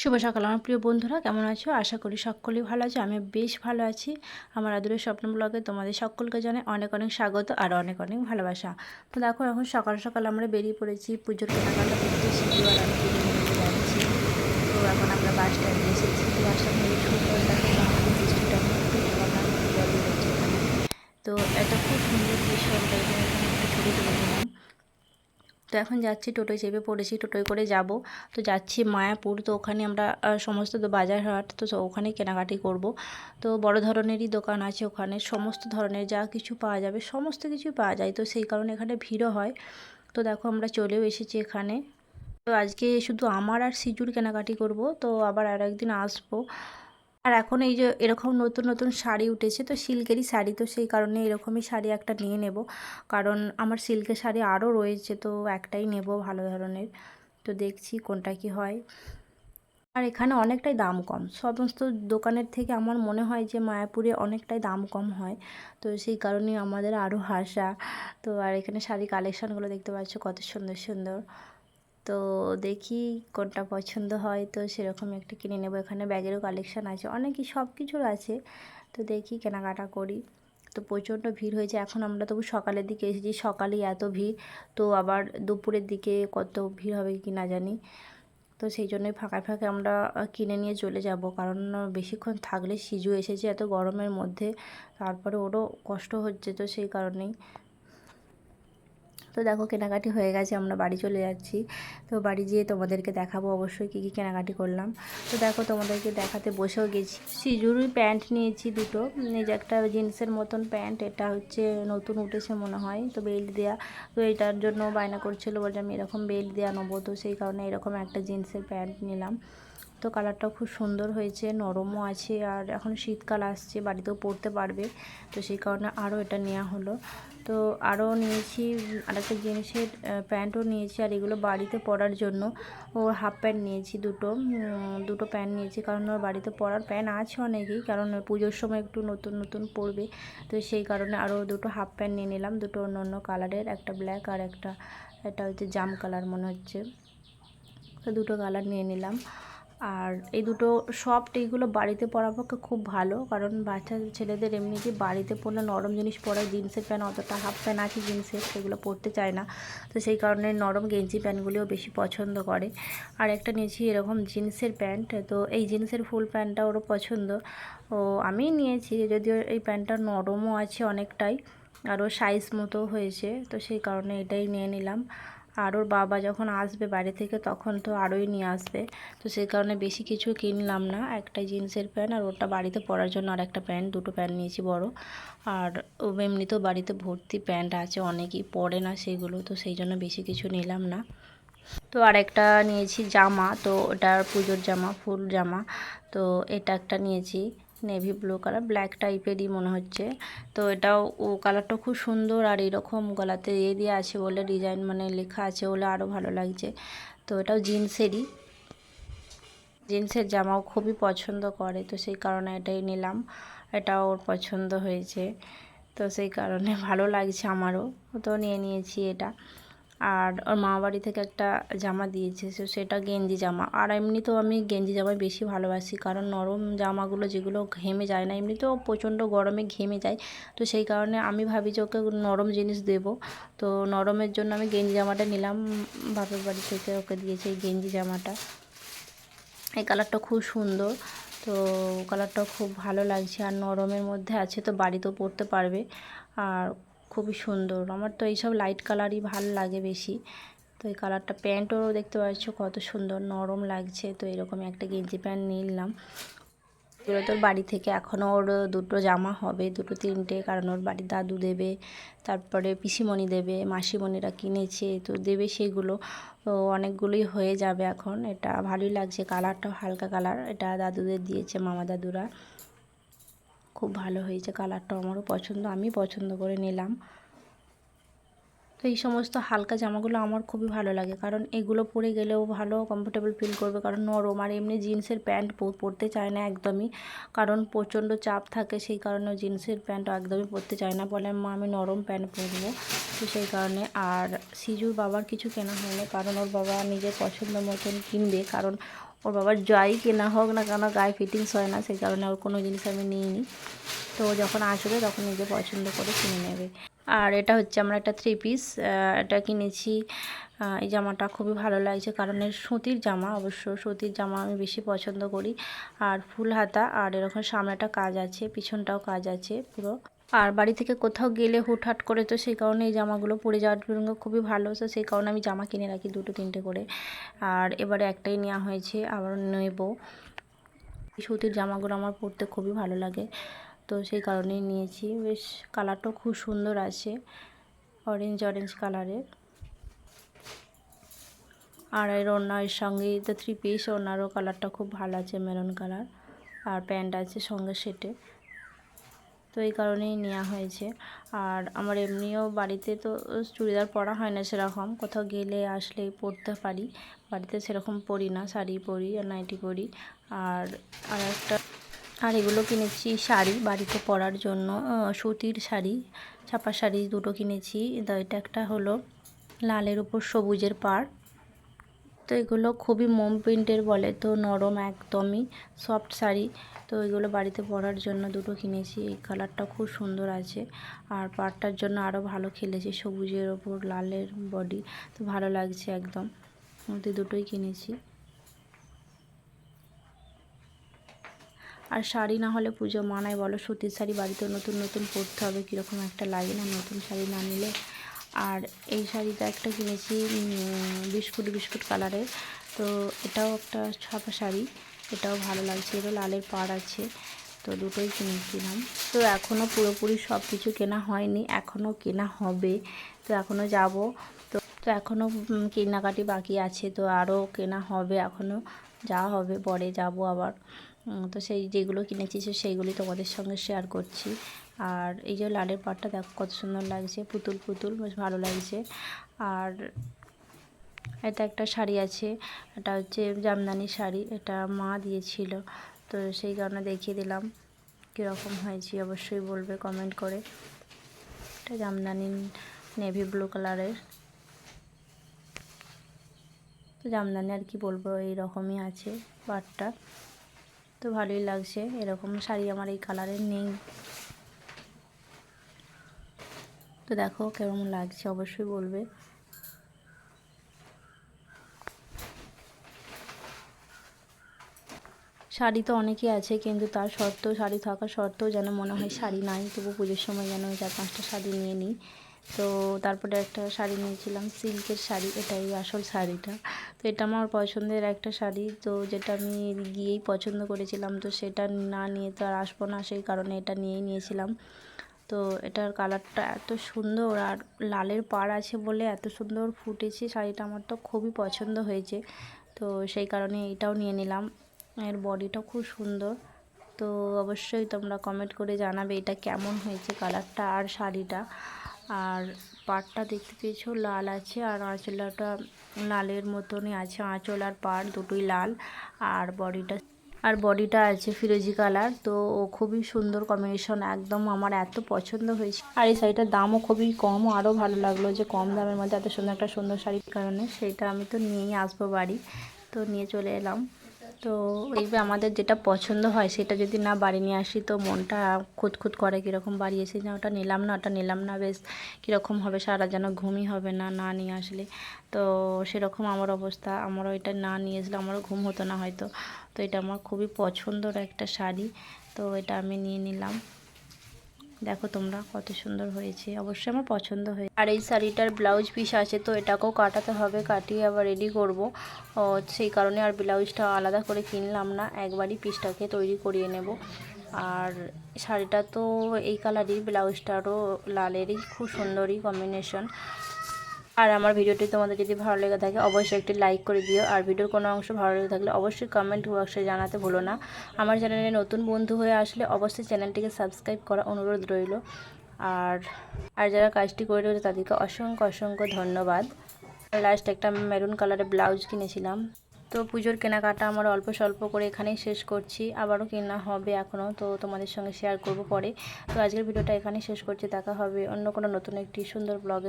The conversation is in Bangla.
শুভ সকাল আমার প্রিয় বন্ধুরা, কেমন আছো? আশা করি সকলেই ভালো আছো। আমি বেশ ভালো আছি। আমার আদরের স্বপ্ন ব্লগে তোমাদের সকলকে জানাই অনেক অনেক স্বাগত আর অনেক অনেক ভালোবাসা। তো দেখো, এখন সকাল সকাল আমরা বেরিয়ে পড়েছি পুজোর কেনাকাটা করতে। সিঁদুর আর আমি কিনে নিয়ে যাচ্ছি। তো এখন আমরা বাস স্ট্যান্ডে এসেছি। বাসটা খুবই সুন্দর, দেখো আমাদের দৃশ্যটা একটু ঝর্ণার মতো জল বেরোচ্ছে এখানে। তো এটা খুব সুন্দর দৃশ্য, আমরা এখানে একটু ছবি তুলে নিলাম। তো এখন যাচ্ছি, টোটোয় চেপে পড়েছি, টোটোয় করে যাব। তো যাচ্ছি মায়াপুর। তো ওখানে আমরা সমস্ত বাজার হাট, তো ওখানেই কেনাকাটি করব। তো বড় ধরনেরই দোকান আছে ওখানে, সমস্ত ধরনের যা কিছু পাওয়া যাবে সমস্ত কিছুই পাওয়া যায়। তো সেই কারণে এখানে ভিড়ও হয়। তো দেখো আমরা চলেও এসেছি এখানে। তো আজকে শুধু আমার আর সিজুর কেনাকাটি করব, তো আবার আর একদিন আসবো। আর এখন এই যে এরকম নতুন নতুন শাড়ি উঠেছে, তো সিল্কেরই শাড়ি, তো সেই কারণে এরকমই শাড়ি একটা নিয়ে নেব। কারণ আমার সিল্কের শাড়ি আরও রয়েছে, তো একটাই নেব ভালো ধরনের। তো দেখছি কোনটা কি হয়। আর এখানে অনেকটাই দাম কম, সমস্ত দোকানের থেকে আমার মনে হয় যে মায়াপুরে অনেকটাই দাম কম হয়। তো সেই কারণেই আমাদের আরও আশা। তো আর এখানে শাড়ি কালেকশানগুলো দেখতে পাচ্ছ কত সুন্দর সুন্দর। তো দেখি কোনটা পছন্দ হয়, তো সেরকম একটা কিনে নেব। এখানে ব্যাগেরও কালেকশান আছে, অনেকই সব কিছুর আছে। তো দেখি কেনাকাটা করি। তো প্রচণ্ড ভিড় হয়েছে। এখন আমরা তবু সকালের দিকে এসেছি, সকালেই এত ভিড়। তো আবার দুপুরের দিকে কত ভিড় হবে কি না জানি। তো সেই জন্যই ফাঁকায় ফাঁকে আমরা কিনে নিয়ে চলে যাব, কারণ বেশিক্ষণ থাকলে সিজু এসেছে এত গরমের মধ্যে, তারপরে ওরও কষ্ট হচ্ছে, তো সেই কারণেই। তো দেখো কেনাকাটি হয়ে গেছে, আমরা বাড়ি চলে যাচ্ছি। তো বাড়ি যেয়ে তোমাদেরকে দেখাবো অবশ্যই কী কী কেনাকাটি করলাম। তো দেখো তোমাদেরকে দেখাতে বসেও গেছি। সিজুরই প্যান্ট নিয়েছি দুটো। এই যে একটা জিন্সের মতন প্যান্ট, এটা হচ্ছে নতুন উঠেছে মনে হয়, তো বেল্ট দেওয়া। তো এটার জন্য বায়না করছিল, বলছে আমি এরকম বেল্ট দেওয়া নেবো। তো সেই কারণে এরকম একটা জিন্সের প্যান্ট নিলাম। তো কালারটাও খুব সুন্দর হয়েছে, নরমও আছে, আর এখন শীতকাল আসছে, বাড়িতেও পরতে পারবে। তো সেই কারণে আরও এটা নেওয়া হলো। তো আরও নিয়েছি আরেকটা জিনিসের প্যান্টও নিয়েছি, আর এগুলো বাড়িতে পরার জন্য ওর হাফ প্যান্ট নিয়েছি দুটো প্যান্ট নিয়েছি, কারণ ওর বাড়িতে পরার প্যান্ট আছে অনেকই, কারণ পুজোর সময় একটু নতুন নতুন পরবে। তো সেই কারণে আরও দুটো হাফ প্যান্ট নিয়ে নিলাম, দুটো অন্য অন্য কালারের, একটা ব্ল্যাক আর এটা হচ্ছে জাম কালার মনে হচ্ছে। তো দুটো কালার নিয়ে নিলাম। আর এই দুটো সফট, এইগুলো বাড়িতে পরার পক্ষে খুব ভালো, কারণ বাচ্চা ছেলেদের এমনিতেই বাড়িতে পরলে নরম জিনিস পরে, জিন্সের প্যান্ট অতটা, হাফ প্যান্ট আছে জিন্সের সেগুলো পরতে চায় না। তো সেই কারণে নরম গেঞ্জি প্যান্টগুলিও বেশি পছন্দ করে। আর একটা নিয়েছি এরকম জিন্সের প্যান্ট, তো এই জিন্সের ফুল প্যান্টটা ওরও পছন্দ। ও আমি নিয়েছি, যদিও এই প্যান্টটা নরমও আছে অনেকটাই, আরও সাইজ মতো হয়েছে, তো সেই কারণে এটাই নিয়ে নিলাম। আর ওর বাবা যখন আসবে বাড়ি থেকে তখন তো আরোই নিয়ে আসবে। তো সেই কারণে বেশি কিছু কিনলাম না, একটাই জিন্সের প্যান্ট আর ওটা বাড়িতে পরার জন্য আর একটা প্যান্ট, দুটো প্যান্ট নিয়েছি বড়। আর এমনিতেও বাড়িতে ভর্তি প্যান্ট আছে, অনেকেই পরে না সেগুলো, তো সেই জন্য বেশি কিছু নিলাম না। তো আর একটা নিয়েছি জামা, তো ওটার পুজোর জামা, ফুল জামা। তো এটা একটা নিয়েছি নেভি ব্লু কালার, ব্ল্যাক টাইপেরই মনে হচ্ছে। তো এটাও কালারটা খুব সুন্দর, আর এরকম গলাতে দিয়ে আছে বলে, ডিজাইন মানে লেখা আছে বলে আরও ভালো লাগছে। তো এটাও জিন্সের জামাও খুবই পছন্দ করে, তো সেই কারণে এটাই নিলাম। এটাও ওর পছন্দ হয়েছে, তো সেই কারণে ভালো লাগছে আমারও, তো নিয়ে নিয়েছি এটা। আর ওর মামা বাড়ি থেকে একটা জামা দিয়েছে, সেটা গেঞ্জি জামা। আর এমনিতেও আমি গেঞ্জি জামাই বেশি ভালোবাসি, কারণ নরম জামাগুলো যেগুলো ঘেমে যায় না, এমনিতেও প্রচণ্ড গরমে ঘেমে যায়। তো সেই কারণে আমি ভাবি যে ওকে নরম জিনিস দেবো। তো নরমের জন্য আমি গেঞ্জি জামাটা নিলাম, বাপের বাড়ি থেকে ওকে দিয়েছে এই গেঞ্জি জামাটা। এই কালারটা খুব সুন্দর, তো কালারটাও খুব ভালো লাগছে, আর নরমের মধ্যে আছে, তো বাড়িতেও পরতে পারবে। আর খুবই সুন্দর, আমার তো এইসব লাইট কালারই ভালো লাগে বেশি। তো এই কালারটা, প্যান্টও দেখতে পাচ্ছ কত সুন্দর নরম লাগছে। তো এরকমই একটা গেঞ্জি প্যান্ট নিলাম। এগুলো তোর বাড়ি থেকে এখনও ওর দুটো জামা হবে, দুটো তিনটে, কারণ ওর বাড়ির দাদু দেবে, তারপরে পিসিমণি দেবে, মাসিমণিরা কিনেছে তো দেবে সেগুলো। তো অনেকগুলোই হয়ে যাবে এখন। এটা ভালোই লাগছে, কালারটাও হালকা কালার, এটা দাদুদের দিয়েছে, মামা দাদুরা। খুব ভালো হয়েছে কালারটা, আমারও পছন্দ, আমি পছন্দ করে নিলাম। তো এই সমস্ত হালকা জামাগুলো আমার খুবই ভালো লাগে, কারণ এগুলো পরে গেলেও ভালো কমফোর্টেবল ফিল করবে, কারণ নরম। আর এমনি জিন্সের প্যান্ট পরতে চায় না একদমই, কারণ প্রচণ্ড চাপ থাকে, সেই কারণে জিন্সের প্যান্ট একদমই পরতে চায় না, বলে মা আমি নরম প্যান্ট পরবো। তো সেই কারণে। আর সিজুর বাবার কিছু কেনা হয়নি, কারণ ওর বাবা নিজের পছন্দ মতন কিনবে, কারণ ওর বাবার যাই কেনা হোক না কেন গায়ে ফিটিংস হয় না, সেই কারণে ওর কোনো জিনিস আমি নিইনি। তো যখন আসবে তখন নিজে পছন্দ করে কিনে নেবে। আর এটা হচ্ছে আমরা একটা 3 পিস, এটা কিনেছি। এই জামাটা খুবই ভালো লাগছে, কারণ এর সুতির জামা, অবশ্য সুতির জামা আমি বেশি পছন্দ করি। আর ফুল হাতা, আর এরকম সামনেটা কাজ আছে, পিছনটাও কাজ আছে পুরো। আর বাড়ি থেকে কোথাও গেলে হুটহাট করে, তো সেই কারণে এই জামাগুলো পরে যাওয়ার জন্য খুবই ভালো। তো সেই কারণে আমি জামা কিনে রাখি 2-3টে করে। আর এবারে একটাই নেওয়া হয়েছে, আবার নেব। সুতির জামাগুলো আমার পরতে খুবই ভালো লাগে, তো সেই কারণেই নিয়েছি। বেশ কালারটাও খুব সুন্দর আছে, অরেঞ্জ কালারের। আর এর ওড়নার সঙ্গে তো 3 পিস, ওড়নারও কালারটা খুব ভালো আছে, মেরুন কালার। আর প্যান্ট আছে সঙ্গে সেটে, তো এই কারণেই নেওয়া হয়েছে। আর আমার এমনিও বাড়িতে তো চুড়িদার পরা হয় না সেরকম, কোথাও গেলে আসলেই পরতে পারি, বাড়িতে সেরকম পরি না, শাড়ি পরি আর নাইটি পরি। আর এগুলো কিনেছি শাড়ি বাড়িতে পরার জন্য, সুতির শাড়ি, ছাপা শাড়ি দুটো কিনেছি। এটা একটা হলো লালের উপর সবুজের পাড়, তো এগুলো খুবই মোম প্রিন্টের বলে, তো নরম একদমই সফট শাড়ি। তো এগুলো বাড়িতে পরার জন্য দুটো কিনেছি। এই কালারটা খুব সুন্দর আছে, আর পাড়টার জন্য আরও ভালো খেলেছি, সবুজের ওপর লালের বডি, তো ভালো লাগছে একদম। দুটোই কিনেছি। আর শাড়ি না হলে পুজো মানায় বলো, সুতির শাড়ি বাড়িতে নতুন নতুন পরতে হবে, কীরকম একটা লাগে না নতুন শাড়ি না নিলে। আর এই শাড়িটা একটা কিনেছি বিস্কুট কালারের, তো এটাও একটা ছাপা শাড়ি, এটাও ভালো লাগছে, এরও লালের পাড় আছে, তো দুটোই কিনেছিলাম। তো এখনও পুরোপুরি সব কিছু কেনা হয়নি, এখনও কেনা হবে, তো এখনও যাব। তো এখনও কেনাকাটি বাকি আছে, তো আরও কেনা হবে, এখনও যাওয়া হবে, পরে যাব আবার। তো সেই যেগুলো কিনেছি সেইগুলি তোমাদের সঙ্গে শেয়ার করছি। আর এই যে লালের পাড়টা দেখো কত সুন্দর লাগছে, পুতুল বেশ ভালো লাগছে। আর এটা একটা শাড়ি আছে, এটা হচ্ছে জামদানি শাড়ি, এটা মা দিয়েছিল, তো সেই কারণে দেখিয়ে দিলাম। কীরকম হয়েছে অবশ্যই বলবে কমেন্ট করে। এটা জামদানি নেভি ব্লু কালারের, তো জামদানি আর কি বলবো, এইরকমই আছে পাড়টা, তো ভালোই লাগছে। এরকম শাড়ি আমার এই কালারের নেই, তো দেখো কেমন লাগছে অবশ্যই বলবে। শাড়ি তো অনেকই আছে, কিন্তু তার সত্ত্বেও, শাড়ি থাকা সত্ত্বেও যেন মনে হয় শাড়ি নাই, তবু পুজোর সময় যেন 4-5টা শাড়ি নিয়ে নিই। তো তারপরে একটা শাড়ি নিয়েছিলাম সিল্কের শাড়ি, এটাই আসল শাড়িটা। তো এটা আমার পছন্দের একটা শাড়ি, তো যেটা আমি গিয়েই পছন্দ করেছিলাম, তো সেটা না নিয়ে তো আর আসবো না, সেই কারণে এটা নিয়েই নিয়েছিলাম। তো এটার কালারটা এত সুন্দর, আর লালের পাড় আছে বলে এত সুন্দর ফুটেছে শাড়িটা, আমার তো খুবই পছন্দ হয়েছে, তো সেই কারণে এটাও নিয়ে নিলাম। এর বডিটা খুব সুন্দর, তো অবশ্যই তোমরা কমেন্ট করে জানাবে এটা কেমন হয়েছে কালারটা আর শাড়িটা। আর পাড়টা দেখতে পেয়েছো লাল আছে, আর আঁচলটা লালের মতনই আছে, আঁচল আর পাড় দুটোই লাল। আর বডিটা আছে ফিরোজি কালার, তো খুবই সুন্দর কম্বিনেশন, একদম আমার এত পছন্দ হয়েছে। আর এই শাড়িটার দামও খুবই কম, আরও ভালো লাগলো যে কম দামের মধ্যে এত সুন্দর একটা সুন্দর শাড়ির কারণে সেইটা আমি তো নিয়েই আসবো বাড়ি, তো নিয়ে চলে এলাম। তো দেখবে আমাদের যেটা পছন্দ হয় সেটা যদি না বাড়ি নিয়ে আসি, তো মনটা খুঁতখুত করে, কীরকম বাড়ি এসে না ওটা নিলাম না বেশ কীরকম হবে, সারা যেন ঘুমই হবে না না নিয়ে আসলে। তো সেরকম আমার অবস্থা, আমারও এটা না নিয়ে আসলে আমারও ঘুম হতো না হয়তো। তো এটা আমার খুবই পছন্দের একটা শাড়ি, তো এটা আমি নিয়ে নিলাম। দেখো তোমরা কত সুন্দর হয়েছে, অবশ্যই আমার পছন্দ হয়েছে। আর এই শাড়িটার ব্লাউজ পিস আছে, তো এটাকেও কাটাতে হবে, কাটিয়ে আবার রেডি করব, সেই কারণে আর ব্লাউজটা আলাদা করে কিনলাম না, একবারই পিসটাকে তৈরি করিয়ে নেব। আর শাড়িটা তো এই কালারই, ব্লাউজটারও লালেরই, খুব সুন্দরই কম্বিনেশন। আর আমার ভিডিওটি তোমাদের যদি ভালো লেগে থাকে অবশ্যই একটি লাইক করে দিও, আর ভিডিওর কোনো অংশ ভালো লেগে থাকলে অবশ্যই কমেন্ট বক্সে জানাতে ভুলো না। আমার চ্যানেলে নতুন বন্ধু হয়ে আসলে অবশ্যই চ্যানেলটিকে সাবস্ক্রাইব করা অনুরোধ রইল। আর যারা কাজটি করে রয়েছে তাদেরকে অসংখ্য ধন্যবাদ। লাস্ট একটা মেরুন কালারের ব্লাউজ কিনেছিলাম। তো পুজোর কেনাকাটা আমার অল্প স্বল্প করে এখানেই শেষ করছি, আবারও কেনা হবে এখনও, তো তোমাদের সঙ্গে শেয়ার করব পরে। তো আজকের ভিডিওটা এখানেই শেষ করছি, দেখা হবে অন্য কোনো নতুন একটি সুন্দর ব্লগে।